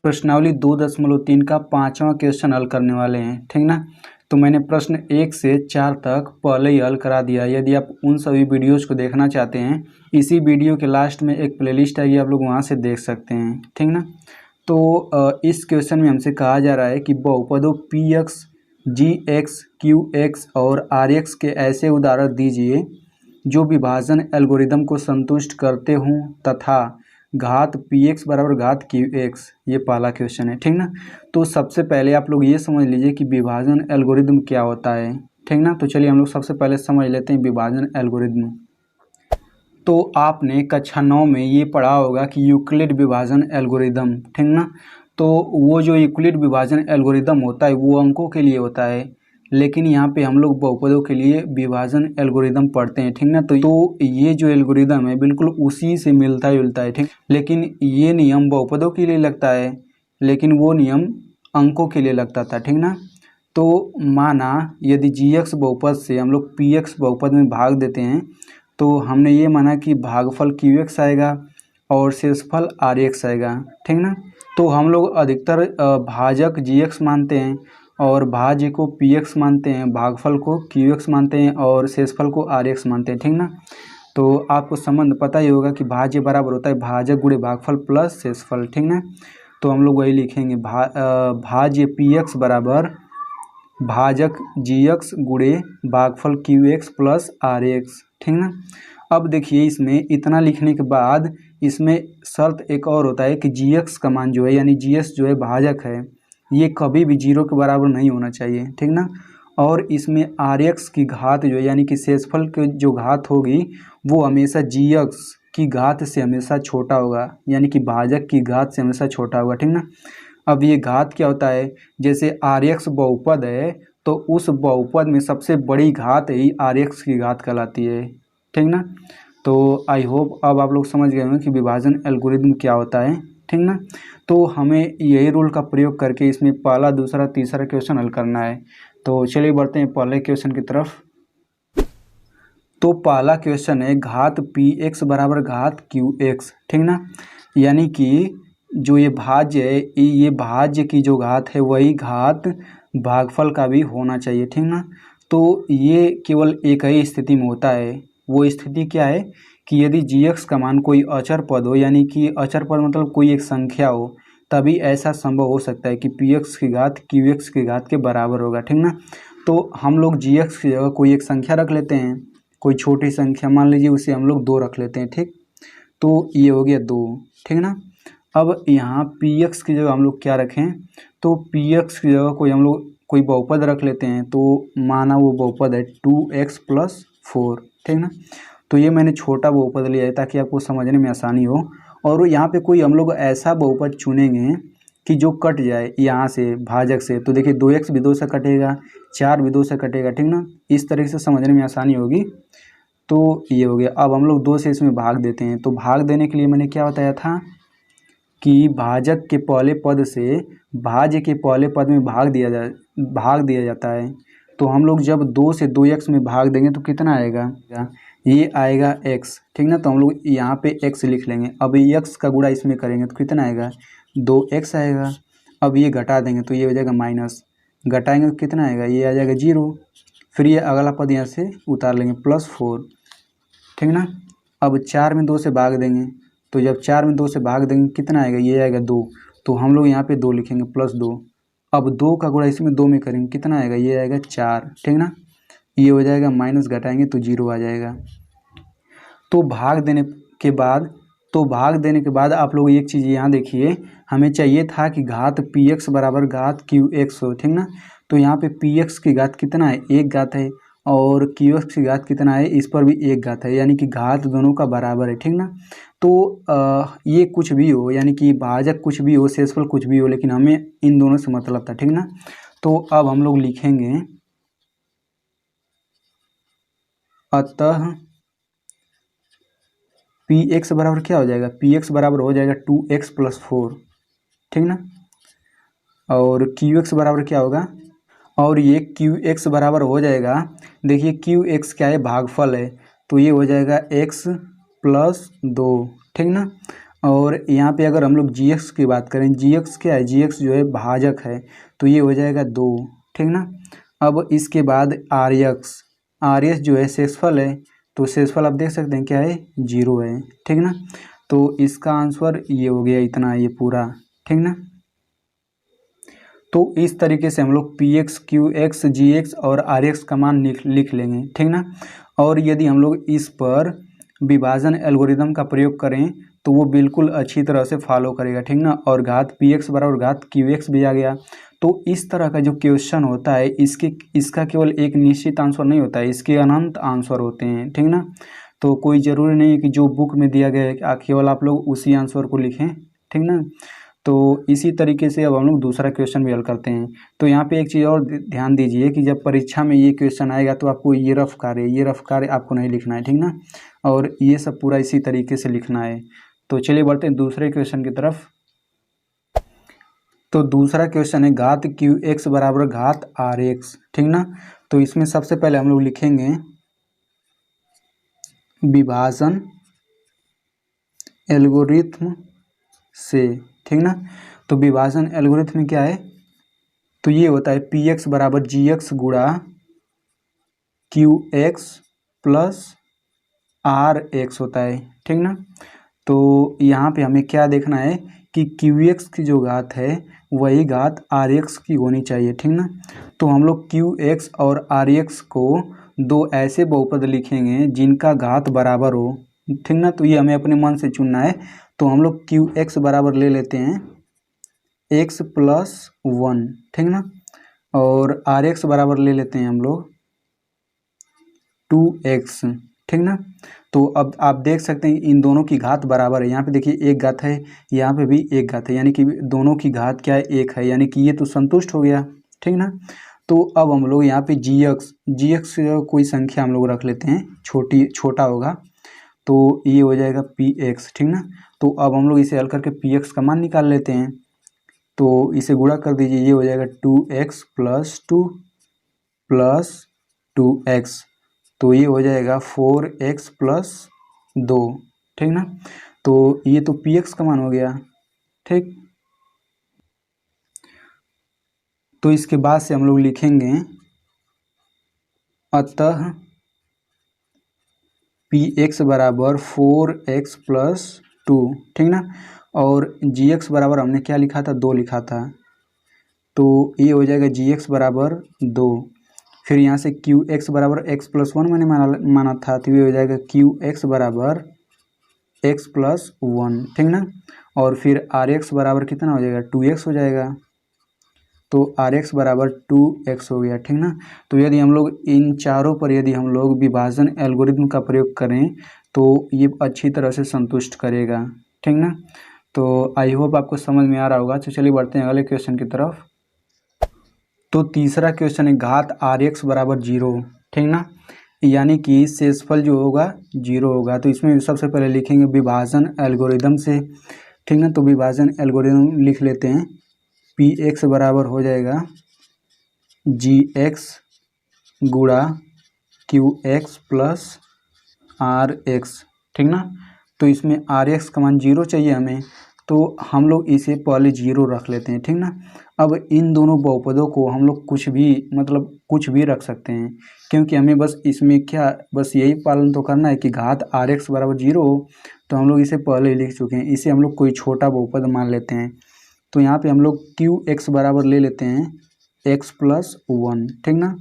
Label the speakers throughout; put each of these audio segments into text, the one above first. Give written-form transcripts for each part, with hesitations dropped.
Speaker 1: प्रश्नावली 2.3 का 5वां क्वेश्चन हल करने वाले हैं, ठीक ना। तो मैंने प्रश्न 1 से 4 तक पहले ही हल करा दिया। यदि आप उन सभी वीडियोस को देखना चाहते हैं, इसी वीडियो के लास्ट में एक प्लेलिस्ट आएगी, आप लोग वहां से देख सकते हैं, ठीक ना। तो इस क्वेश्चन में हमसे कहा जा रहा है कि बहुपदों पी एक्स, जी एक्स, क्यू एक्स और आर एक्स के ऐसे उदाहरण दीजिए जो विभाजन एल्गोरिदम को संतुष्ट करते हों तथा घात पी एक्स बराबर घात क्यू एक्स, ये पहला क्वेश्चन है, ठीक ना। तो सबसे पहले आप लोग ये समझ लीजिए कि विभाजन एल्गोरिदम क्या होता है, ठीक ना। तो चलिए हम लोग सबसे पहले समझ लेते हैं विभाजन एल्गोरिदम। तो आपने कक्षा 9 में ये पढ़ा होगा कि यूक्लिड विभाजन एल्गोरिदम, ठीक ना। तो वो जो यूक्लिड विभाजन एल्गोरिदम होता है वो अंकों के लिए होता है, लेकिन यहाँ पे हम लोग बहुपदों के लिए विभाजन एल्गोरिदम पढ़ते हैं, ठीक ना। तो ये जो एल्गोरिदम है बिल्कुल उसी से मिलता जुलता है, ठीक। लेकिन ये नियम बहुपदों के लिए लगता है, लेकिन वो नियम अंकों के लिए लगता था, ठीक ना। तो माना यदि जी एक्स बहुपद से हम लोग पी एक्स बहुपद में भाग देते हैं, तो हमने ये माना कि भागफल क्यू एक्स आएगा और शेषफल आर एक्स आएगा, ठीक ना। तो हम लोग अधिकतर भाजक जी एक्स मानते हैं और भाज्य को पी एक्स मानते हैं, भागफल को क्यू एक्स मानते हैं और शेषफल को आर एक्स मानते हैं, ठीक ना। तो आपको संबंध पता ही होगा कि भाज्य बराबर होता है भाजक गुणे भागफल प्लस शेषफल, ठीक ना। तो हम लोग वही लिखेंगे भाज्य पी एक्स बराबर भाजक जी एक्स गुणे भागफल q x plus r x, ठीक ना। अब देखिए इसमें इतना लिखने के बाद इसमें शर्त एक और होता है कि जी एक्स का मान जो है यानी जी एस जो है भाजक है, ये कभी भी 0 के बराबर नहीं होना चाहिए, ठीक ना। और इसमें आर एक्स की घात जो है यानी कि शेषफल की जो घात होगी वो हमेशा जी एक्स की घात से हमेशा छोटा होगा, यानी कि भाजक की घात से हमेशा छोटा होगा, ठीक ना। अब ये घात क्या होता है, जैसे आर एक्स बहुपद है तो उस बहुपद में सबसे बड़ी घात ही आर एक्स की घात कहलाती है, ठीक ना। तो आई होप अब आप लोग समझ गए होंगे कि विभाजन एल्गोरिदम क्या होता है, ठीक ना। तो हमें यही रूल का प्रयोग करके इसमें पहला, दूसरा, तीसरा क्वेश्चन हल करना है। तो चलिए बढ़ते हैं पहले क्वेश्चन की तरफ। तो पहला क्वेश्चन है घात पी एक्स बराबर घात क्यू एक्स, ठीक ना। यानी कि जो ये भाज्य है, ये भाज्य की जो घात है वही घात भागफल का भी होना चाहिए, ठीक ना। तो ये केवल एक ही स्थिति में होता है। वो स्थिति क्या है कि यदि जी एक्स का मान कोई अचर पद हो, यानी कि अचर पद मतलब कोई एक संख्या हो, तभी ऐसा संभव हो सकता है कि पी एक्स की घात क्यू एक्स की घात के बराबर होगा, ठीक ना। तो हम लोग जी एक्स की जगह कोई एक संख्या रख लेते हैं, कोई छोटी संख्या मान लीजिए उसे हम लोग 2 रख लेते हैं, ठीक। तो ये हो गया 2, ठीक ना। अब यहाँ पी एक्स की जगह हम लोग क्या रखें, तो पी एक्स की जगह कोई हम लोग कोई बहुपद रख लेते हैं। तो माना वो बहुपद है 2x + 4, ठीक ना। तो ये मैंने छोटा बहुपद लिया है ताकि आपको समझने में आसानी हो। और यहाँ पे कोई हम लोग ऐसा बहुपद चुनेंगे कि जो कट जाए यहाँ से भाजक से। तो देखिए 2x भी 2 से कटेगा, 4 भी 2 से कटेगा, ठीक ना। इस तरीके से समझने में आसानी होगी। तो ये हो गया। अब हम लोग 2 से इसमें भाग देते हैं। तो भाग देने के लिए मैंने क्या बताया था कि भाजक के पहले पद से भाज्य के पहले पद में भाग दिया जाता है। तो हम लोग जब 2 से 2x में भाग देंगे तो कितना आएगा, ये आएगा x, ठीक ना। तो हम लोग यहाँ पे x लिख लेंगे। अब x का गुणा इसमें करेंगे तो कितना आएगा, 2x आएगा। अब ये घटा देंगे तो ये हो जाएगा माइनस, घटाएंगे तो कितना आएगा, ये आ जाएगा 0। फिर ये अगला पद यहाँ से उतार लेंगे +4, ठीक ना। अब 4 में 2 से भाग देंगे, तो जब 4 में 2 से भाग देंगे कितना आएगा, ये आएगा 2। तो हम लोग यहाँ पे 2 लिखेंगे +2। अब 2 का गुणा इसमें 2 में करेंगे कितना आएगा, ये आएगा 4, ठीक ना। ये हो जाएगा माइनस, घटाएंगे तो 0 आ जाएगा। तो भाग देने के बाद आप लोग एक चीज़ यहाँ देखिए, हमें चाहिए था कि घात पी एक्स बराबर घात क्यू एक्स हो, ठीक ना। तो यहाँ पे पी एक्स की घात कितना है, 1 घात है, और क्यू एक्स की घात कितना है, इस पर भी 1 घात है, यानी कि घात दोनों का बराबर है, ठीक ना। तो ये कुछ भी हो, यानी कि भाजक कुछ भी हो, शेषफल कुछ भी हो, लेकिन हमें इन दोनों से मतलब था, ठीक ना। तो अब हम लोग लिखेंगे अतः पी एक्स बराबर क्या हो जाएगा, पी एक्स बराबर हो जाएगा 2x + 4, ठीक ना। और क्यू एक्स बराबर क्या होगा, और ये क्यू एक्स बराबर हो जाएगा, देखिए क्यू एक्स क्या है, भागफल है, तो ये हो जाएगा x + 2, ठीक ना। और यहाँ पे अगर हम लोग जी एक्स की बात करें, जी एक्स क्या है, जी एक्स जो है भाजक है, तो ये हो जाएगा 2, ठीक ना। अब इसके बाद आर एक्स जो है शेषफल है, तो शेषफल आप देख सकते हैं क्या है, 0 है, ठीक ना। तो इसका आंसर ये हो गया, इतना ये पूरा, ठीक ना। तो इस तरीके से हम लोग पी एक्स, क्यू एक्स, जी एक्स और आर एक्स का मान लिख लेंगे, ठीक ना। और यदि हम लोग इस पर विभाजन एल्गोरिदम का प्रयोग करें तो वो बिल्कुल अच्छी तरह से फॉलो करेगा, ठीक ना। और घात पी एक्स बराबर घात क्यू एक्स भी आ गया। तो इस तरह का जो क्वेश्चन होता है इसका केवल एक निश्चित आंसर नहीं होता है, इसके अनंत आंसर होते हैं, ठीक ना। तो कोई ज़रूरी नहीं है कि जो बुक में दिया गया है केवल आप लोग उसी आंसर को लिखें, ठीक ना। तो इसी तरीके से अब हम लोग दूसरा क्वेश्चन भी हल करते हैं। तो यहाँ पे एक चीज़ और ध्यान दीजिए कि जब परीक्षा में ये क्वेश्चन आएगा तो आपको ये रफ कार्य आपको नहीं लिखना है, ठीक ना। और ये सब पूरा इसी तरीके से लिखना है। तो चलिए बढ़ते हैं दूसरे क्वेश्चन की तरफ। तो दूसरा क्वेश्चन है घात क्यू एक्स बराबर घात आर एक्स, ठीक ना। तो इसमें सबसे पहले हम लोग लिखेंगे विभाजन एल्गोरिथ्म से, ठीक ना। तो विभाजन एल्गोरिथ्म में क्या है, तो ये होता है पी एक्स बराबर जी एक्स गुणा q x plus r x होता है, ठीक ना। तो यहाँ पे हमें क्या देखना है कि क्यू एक्स की जो घात है वही घात आर एक्स की होनी चाहिए, ठीक ना। तो हम लोग क्यू एक्स और आर एक्स को दो ऐसे बहुपद लिखेंगे जिनका घात बराबर हो, ठीक ना। तो ये हमें अपने मन से चुनना है। तो हम लोग क्यू एक्स बराबर ले लेते हैं एक्स प्लस 1, ठीक ना। और आर एक्स बराबर ले लेते हैं हम लोग 2x, ठीक ना। तो अब आप देख सकते हैं इन दोनों की घात बराबर है। यहाँ पे देखिए एक घात है, यहाँ पे भी एक घात है, यानी कि दोनों की घात क्या है, एक है, यानी कि ये तो संतुष्ट हो गया, ठीक ना। तो अब हम लोग यहाँ पे जी एक्स कोई संख्या हम लोग रख लेते हैं, छोटा होगा, तो ये हो जाएगा पी एक्स, ठीक ना। तो अब हम लोग इसे हल करके पी एक्स का मान निकाल लेते हैं। तो इसे गुणा कर दीजिए, ये हो जाएगा 2x प्लस 2 प्लस 2x, तो ये हो जाएगा 4x प्लस 2, ठीक ना। तो ये तो पी एक्स का मान हो गया, ठीक। तो इसके बाद से हम लोग लिखेंगे अतः पी एक्स बराबर 4x प्लस 2, ठीक ना। और जी एक्स बराबर हमने क्या लिखा था, 2 लिखा था, तो ये हो जाएगा जी एक्स बराबर 2। फिर यहाँ से क्यू एक्स बराबर एक्स प्लस 1 मैंने माना था, तो ये हो जाएगा क्यू एक्स बराबर एक्स प्लस 1, ठीक ना। और फिर आर एक्स बराबर कितना हो जाएगा, 2x हो जाएगा, तो आर एक्स बराबर 2x हो गया, ठीक ना। तो यदि हम लोग इन चारों पर यदि हम लोग विभाजन एल्गोरिथम का प्रयोग करें तो ये अच्छी तरह से संतुष्ट करेगा, ठीक ना। तो आई होप आपको समझ में आ रहा होगा। तो चलिए बढ़ते हैं अगले क्वेश्चन की तरफ। तो तीसरा क्वेश्चन है घात आर एक्स बराबर 0, ठीक ना, यानी कि शेषफल जो होगा 0 होगा। तो इसमें सबसे पहले लिखेंगे विभाजन एल्गोरिदम से, ठीक ना। तो विभाजन एल्गोरिदम लिख लेते हैं, पी एक्स बराबर हो जाएगा जी एक्स गुणा q x plus r x, ठीक ना। तो इसमें आर एक्स का मान 0 चाहिए हमें, तो हम लोग इसे पहले 0 रख लेते हैं, ठीक ना। अब इन दोनों बहुपदों को हम लोग कुछ भी रख सकते हैं, क्योंकि हमें बस इसमें क्या बस यही पालन तो करना है कि घात आर एक्स बराबर 0 हो। तो हम लोग इसे पहले ही लिख चुके हैं, इसे हम लोग कोई छोटा बहुपद मान लेते हैं। तो यहाँ पे हम लोग क्यू एक्स बराबर ले लेते हैं एक्स प्लस 1, ठीक ना।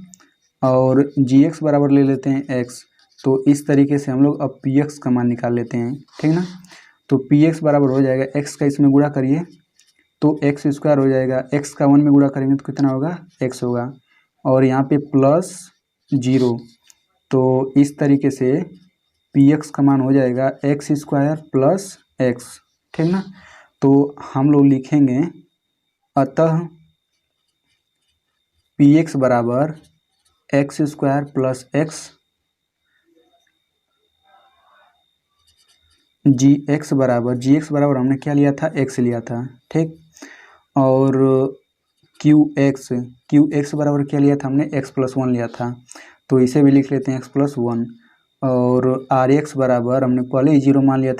Speaker 1: और जी एक्स बराबर ले लेते हैं एक्स। तो इस तरीके से हम लोग अब पी एक्स का मान निकाल लेते हैं, ठीक ना। तो पी एक्स बराबर हो जाएगा एक्स का इसमें गुणा करिए तो एक्स स्क्वायर हो जाएगा, एक्स का 1 में गुणा करेंगे तो कितना होगा, एक्स होगा, और यहाँ पे प्लस 0। तो इस तरीके से पी एक्स का मान हो जाएगा एक्स स्क्वायर प्लस एक्स, ठीक ना। तो हम लोग लिखेंगे अतः पी एक्स बराबर एक्स स्क्वायर प्लस एक्स जी एक्स बराबर हमने क्या लिया था, एक्स लिया था, ठीक। और क्यू एक्स बराबर क्या लिया था हमने, एक्स प्लस 1 लिया था, तो इसे भी लिख लेते हैं एक्स प्लस 1। और आर एक्स बराबर हमने पहले ही 0 मान लिया था,